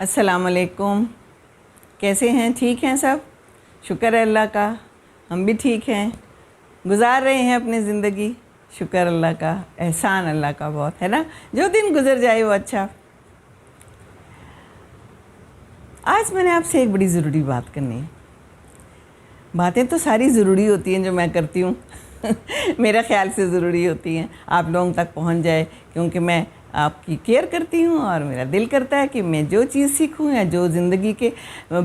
السلام علیکم. کیسے ہیں؟ ٹھیک ہیں سب؟ شکر ہے اللہ کا، ہم بھی ٹھیک ہیں، گزار رہے ہیں اپنی زندگی. شکر اللہ کا، احسان اللہ کا بہت ہے نا، جو دن گزر جائے وہ اچھا. آج میں نے آپ سے ایک بڑی ضروری بات کرنی ہے. باتیں تو ساری ضروری ہوتی ہیں جو میں کرتی ہوں میرے خیال سے ضروری ہوتی ہیں، آپ لوگوں تک پہنچ جائے، کیونکہ میں آپ کی کیئر کرتی ہوں اور میرا دل کرتا ہے کہ میں جو چیز سیکھوں یا جو زندگی کے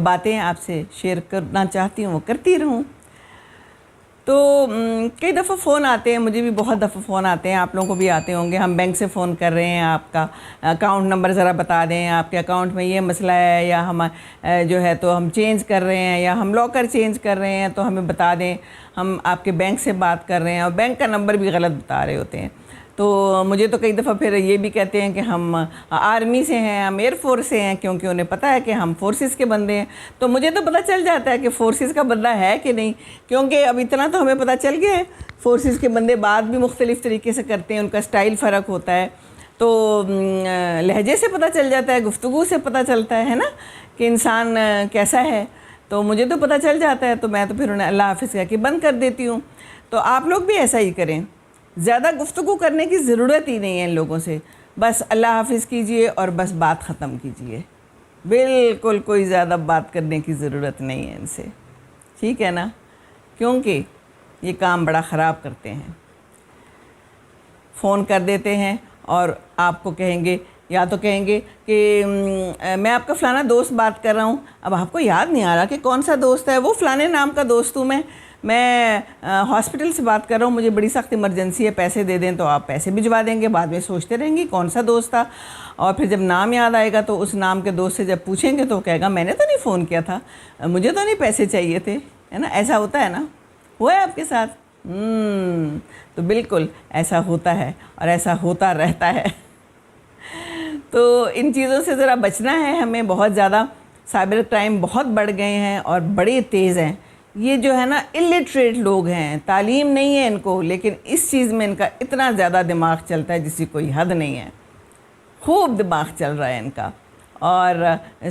باتیں آپ سے شیئر کرنا چاہتی ہوں وہ کرتی رہوں. تو کئی دفعہ فون آتے ہیں، مجھے بھی بہت دفعہ فون آتے ہیں، آپ لوگوں کو بھی آتے ہوں گے. ہم بینک سے فون کر رہے ہیں، آپ کا اکاؤنٹ نمبر ذرا بتا دیں، آپ کے اکاؤنٹ میں یہ مسئلہ ہے، یا ہم جو ہے تو ہم چینج کر رہے ہیں، یا ہم لاکر چینج کر رہے ہیں تو ہمیں بتا دیں. ہم آپ کے بینک سے بات کر رہے ہیں اور بینک کا نمبر بھی غلط بتا رہے ہوتے ہیں. تو مجھے تو کئی دفعہ پھر یہ بھی کہتے ہیں کہ ہم آرمی سے ہیں، ہم ایئر فورس سے ہیں، کیونکہ انہیں پتہ ہے کہ ہم فورسز کے بندے ہیں. تو مجھے تو پتہ چل جاتا ہے کہ فورسز کا بندہ ہے کہ نہیں، کیونکہ اب اتنا تو ہمیں پتہ چل گیا ہے. فورسز کے بندے بات بھی مختلف طریقے سے کرتے ہیں، ان کا سٹائل فرق ہوتا ہے. تو لہجے سے پتہ چل جاتا ہے، گفتگو سے پتہ چلتا ہے نا کہ انسان کیسا ہے. تو مجھے تو پتہ چل جاتا ہے، تو میں تو پھر انہیں اللہ حافظ کہہ کے بند کر دیتی ہوں. تو آپ لوگ بھی ایسا ہی کریں، زیادہ گفتگو کرنے کی ضرورت ہی نہیں ہے ان لوگوں سے. بس اللہ حافظ کیجئے اور بس بات ختم کیجئے. بالکل کوئی زیادہ بات کرنے کی ضرورت نہیں ہے ان سے، ٹھیک ہے نا، کیونکہ یہ کام بڑا خراب کرتے ہیں. فون کر دیتے ہیں اور آپ کو کہیں گے، یا تو کہیں گے کہ میں آپ کا فلانا دوست بات کر رہا ہوں. اب آپ کو یاد نہیں آ رہا کہ کون سا دوست ہے. وہ فلانے نام کا دوست ہوں میں ہاسپٹل سے بات کر رہا ہوں، مجھے بڑی سخت ایمرجنسی ہے، پیسے دے دیں. تو آپ پیسے بھجوا دیں گے، بعد میں سوچتے رہیں گی کون سا دوست تھا. اور پھر جب نام یاد آئے گا تو اس نام کے دوست سے جب پوچھیں گے تو وہ کہے گا میں نے تو نہیں فون کیا تھا، مجھے تو نہیں پیسے چاہیے تھے، ہے نا. ایسا ہوتا ہے نا، ہوا ہے آپ کے ساتھ؟ تو بالکل ایسا ہوتا ہے اور ایسا ہوتا رہتا ہے. تو ان چیزوں سے ذرا بچنا ہے ہمیں. بہت زیادہ سائبر کرائم بہت بڑھ گئے ہیں اور بڑے تیز ہیں. یہ جو ہے نا الٹریٹ لوگ ہیں، تعلیم نہیں ہے ان کو، لیکن اس چیز میں ان کا اتنا زیادہ دماغ چلتا ہے جس کی کوئی حد نہیں ہے. خوب دماغ چل رہا ہے ان کا. اور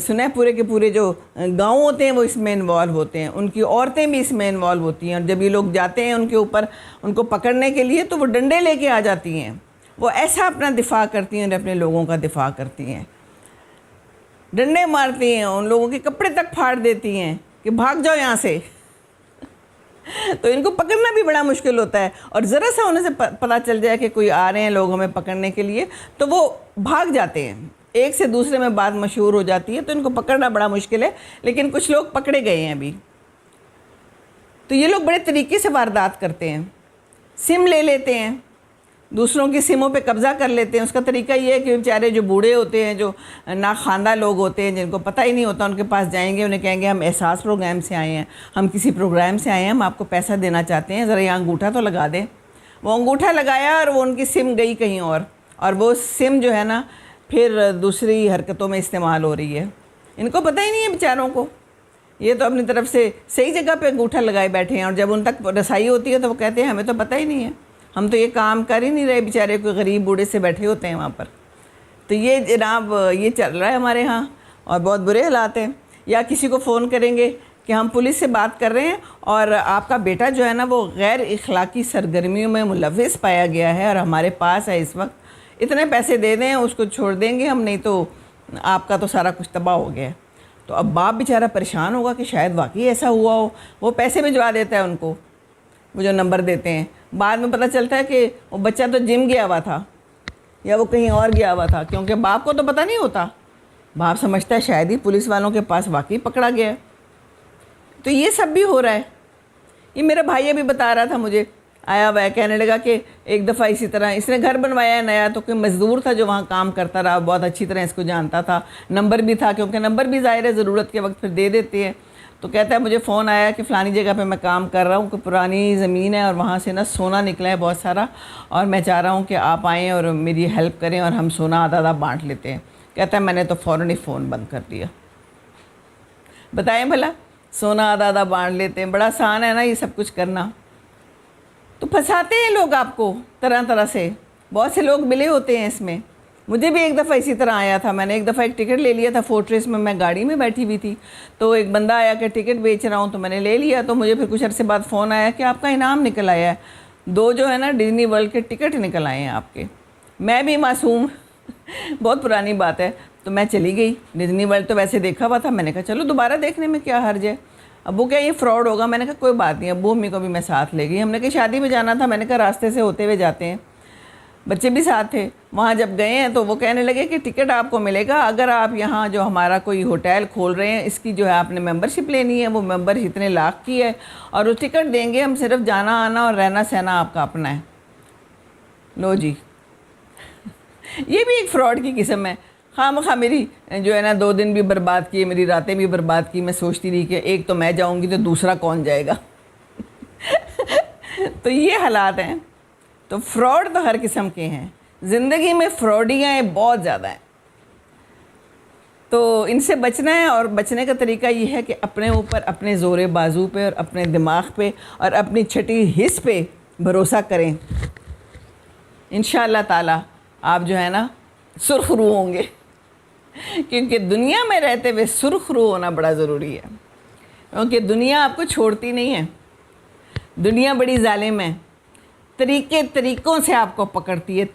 سنیں پورے کے پورے جو گاؤں ہوتے ہیں وہ اس میں انوالو ہوتے ہیں، ان کی عورتیں بھی اس میں انوالو ہوتی ہیں. اور جب یہ لوگ جاتے ہیں ان کے اوپر ان کو پکڑنے کے لیے تو وہ ڈنڈے لے کے آ جاتی ہیں. وہ ایسا اپنا دفاع کرتی ہیں اور اپنے لوگوں کا دفاع کرتی ہیں، ڈنڈے مارتی ہیں، ان لوگوں کے کپڑے تک پھاڑ دیتی ہیں کہ بھاگ جاؤ یہاں سے. تو ان کو پکڑنا بھی بڑا مشکل ہوتا ہے. اور ذرا سا انہیں سے پتہ چل جائے کہ کوئی آ رہے ہیں لوگ ہمیں پکڑنے کے لیے تو وہ بھاگ جاتے ہیں. ایک سے دوسرے میں بات مشہور ہو جاتی ہے، تو ان کو پکڑنا بڑا مشکل ہے. لیکن کچھ لوگ پکڑے گئے ہیں ابھی. تو یہ لوگ بڑے طریقے سے واردات کرتے ہیں. سم لے لیتے ہیں، دوسروں کی سموں پہ قبضہ کر لیتے ہیں. اس کا طریقہ یہ ہے کہ بیچارے جو بوڑھے ہوتے ہیں، جو ناخواندہ لوگ ہوتے ہیں، جن کو پتہ ہی نہیں ہوتا، ان کے پاس جائیں گے، انہیں کہیں گے ہم احساس پروگرام سے آئے ہیں، ہم کسی پروگرام سے آئے ہیں، ہم آپ کو پیسہ دینا چاہتے ہیں، ذرا یہ انگوٹھا تو لگا دیں. وہ انگوٹھا لگایا اور وہ ان کی سم گئی کہیں اور وہ سم جو ہے نا پھر دوسری حرکتوں میں استعمال ہو رہی ہے. ان کو پتہ ہی نہیں ہے بیچاروں کو. یہ تو اپنی طرف سے صحیح جگہ پہ انگوٹھا لگائے بیٹھے ہیں، اور جب ان تک رسائی ہوتی ہے تو وہ کہتے ہیں ہمیں تو پتہ ہی نہیں ہے، ہم تو یہ کام کر ہی نہیں رہے. بیچارے کوئی غریب بوڑھے سے بیٹھے ہوتے ہیں وہاں پر. تو یہ جناب یہ چل رہا ہے ہمارے ہاں، اور بہت برے حالات ہیں. یا کسی کو فون کریں گے کہ ہم پولیس سے بات کر رہے ہیں اور آپ کا بیٹا جو ہے نا وہ غیر اخلاقی سرگرمیوں میں ملوث پایا گیا ہے اور ہمارے پاس ہے اس وقت، اتنے پیسے دے دیں اس کو چھوڑ دیں گے ہم، نہیں تو آپ کا تو سارا کچھ تباہ ہو گیا ہے. تو اب باپ بیچارہ پریشان ہوگا کہ شاید واقعی ایسا ہوا ہو. وہ پیسے بھجوا دیتا ہے ان کو، وہ جو نمبر دیتے ہیں. بعد میں پتہ چلتا ہے کہ وہ بچہ تو جم گیا ہوا تھا یا وہ کہیں اور گیا ہوا تھا، کیونکہ باپ کو تو پتہ نہیں ہوتا. باپ سمجھتا ہے شاید ہی پولیس والوں کے پاس واقعی پکڑا گیا ہے. تو یہ سب بھی ہو رہا ہے. یہ میرا بھائی ابھی بتا رہا تھا مجھے، آیا ہوا ہے، کہنے لگا کہ ایک دفعہ اسی طرح اس نے گھر بنوایا ہے نیا، تو کوئی مزدور تھا جو وہاں کام کرتا رہا، بہت اچھی طرح اس کو جانتا تھا، نمبر بھی تھا، کیونکہ نمبر بھی ظاہر ہے ضرورت کے وقت پھر دے دیتے ہیں. تو کہتا ہے مجھے فون آیا کہ فلانی جگہ پہ میں کام کر رہا ہوں، کہ پرانی زمین ہے اور وہاں سے نا سونا نکلا ہے بہت سارا، اور میں چاہ رہا ہوں کہ آپ آئیں اور میری ہیلپ کریں اور ہم سونا آدھا آدھا بانٹ لیتے ہیں. کہتا ہے میں نے تو فوراً ہی فون بند کر دیا. بتائیں بھلا، سونا آدھا آدھا بانٹ لیتے ہیں، بڑا آسان ہے نا یہ سب کچھ کرنا. تو پھنساتے ہیں لوگ آپ کو طرح طرح سے. بہت سے لوگ ملے ہوتے ہیں اس میں، مجھے بھی ایک دفعہ اسی طرح آیا تھا. میں نے ایک دفعہ ایک ٹکٹ لے لیا تھا فورٹریس میں گاڑی میں بیٹھی ہوئی تھی, تو ایک بندہ آیا کہ ٹکٹ بیچ رہا ہوں, تو میں نے لے لیا. تو مجھے پھر کچھ عرصے بعد فون آیا کہ آپ کا انعام نکل آیا ہے, 2 جو ہے نا ڈزنی ورلڈ کے ٹکٹ نکل آئے ہیں آپ کے. میں بھی معصوم, بہت پرانی بات ہے, تو میں چلی گئی. ڈزنی ورلڈ تو ویسے دیکھا ہوا تھا, میں نے کہا چلو دوبارہ دیکھنے میں کیا حرج ہے. ابو کیا یہ فراڈ ہوگا, میں نے کہا کوئی بات نہیں. ابو امی کو بھی میں ساتھ لے گئی. ہم نے کہا شادی میں جانا تھا, میں نے کہا راستے سے ہوتے ہوئے جاتے ہیں, بچے بھی ساتھ تھے. وہاں جب گئے ہیں تو وہ کہنے لگے کہ ٹکٹ آپ کو ملے گا اگر آپ یہاں جو ہمارا کوئی ہوٹل کھول رہے ہیں, اس کی جو ہے آپ نے ممبرشپ لینی ہے, وہ ممبر اتنے لاکھ کی ہے, اور وہ ٹکٹ دیں گے, ہم صرف جانا آنا اور رہنا سہنا آپ کا اپنا ہے. لو جی, یہ بھی ایک فراڈ کی قسم ہے. خواہ مخواہ میری جو ہے نا 2 دن بھی برباد کیے, میری راتیں بھی برباد کی. میں سوچتی رہی کہ ایک تو میں جاؤں گی تو دوسرا کون جائے گا. تو یہ حالات ہیں. تو فراڈ تو ہر قسم کے ہیں زندگی میں, فراڈیاں بہت زیادہ ہیں. تو ان سے بچنا ہے, اور بچنے کا طریقہ یہ ہے کہ اپنے اوپر, اپنے زور بازو پہ اور اپنے دماغ پہ اور اپنی چھٹی حس پہ بھروسہ کریں. انشاءاللہ تعالی آپ جو ہے نا سرخ رو ہوں گے, کیونکہ دنیا میں رہتے ہوئے سرخ رو ہونا بڑا ضروری ہے. کیونکہ دنیا آپ کو چھوڑتی نہیں ہے. دنیا بڑی ظالم ہے, طریقوں سے آپ کو پکڑتی ہے,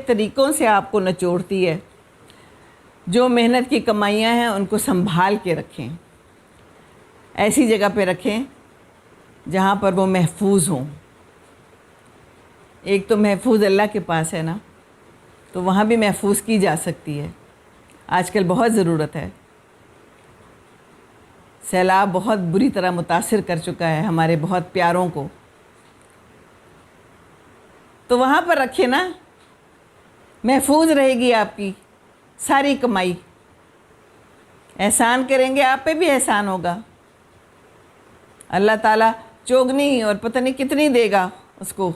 طریقوں سے آپ کو نچوڑتی ہے. جو محنت کی کمائیاں ہیں ان کو سنبھال کے رکھیں, ایسی جگہ پہ رکھیں جہاں پر وہ محفوظ ہوں. ایک تو محفوظ اللہ کے پاس ہے نا, تو وہاں بھی محفوظ کی جا سکتی ہے. آج کل بہت ضرورت ہے. سیلاب بہت بری طرح متاثر کر چکا ہے ہمارے بہت پیاروں کو, تو وہاں پر رکھے نا, محفوظ رہے گی آپ کی ساری کمائی. احسان کریں گے آپ پہ بھی احسان ہوگا. اللہ تعالیٰ چوگنی اور پتہ نہیں کتنی دے گا اس کو,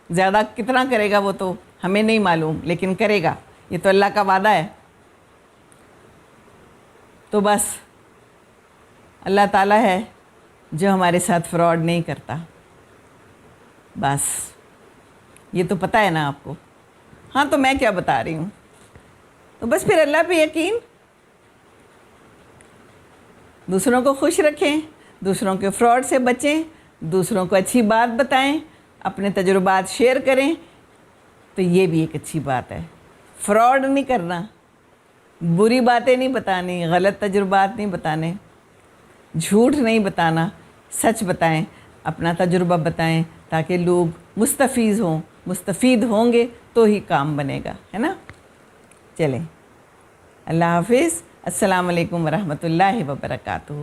زیادہ کتنا کرے گا وہ تو ہمیں نہیں معلوم, لیکن کرے گا. یہ تو اللہ کا وعدہ ہے. تو بس اللہ تعالیٰ ہے جو ہمارے ساتھ فراڈ نہیں کرتا. بس یہ تو پتہ ہے نا آپ کو. ہاں تو میں کیا بتا رہی ہوں. تو بس پھر اللہ پہ یقین, دوسروں کو خوش رکھیں, دوسروں کے فراڈ سے بچیں, دوسروں کو اچھی بات بتائیں, اپنے تجربات شیئر کریں. تو یہ بھی ایک اچھی بات ہے. فراڈ نہیں کرنا, بری باتیں نہیں بتانی, غلط تجربات نہیں بتانے, جھوٹ نہیں بتانا, سچ بتائیں, اپنا تجربہ بتائیں تاکہ لوگ مستفید ہوں گے تو ہی کام بنے گا, ہے نا. چلیں, اللہ حافظ. السلام علیکم ورحمۃ اللہ وبرکاتہ.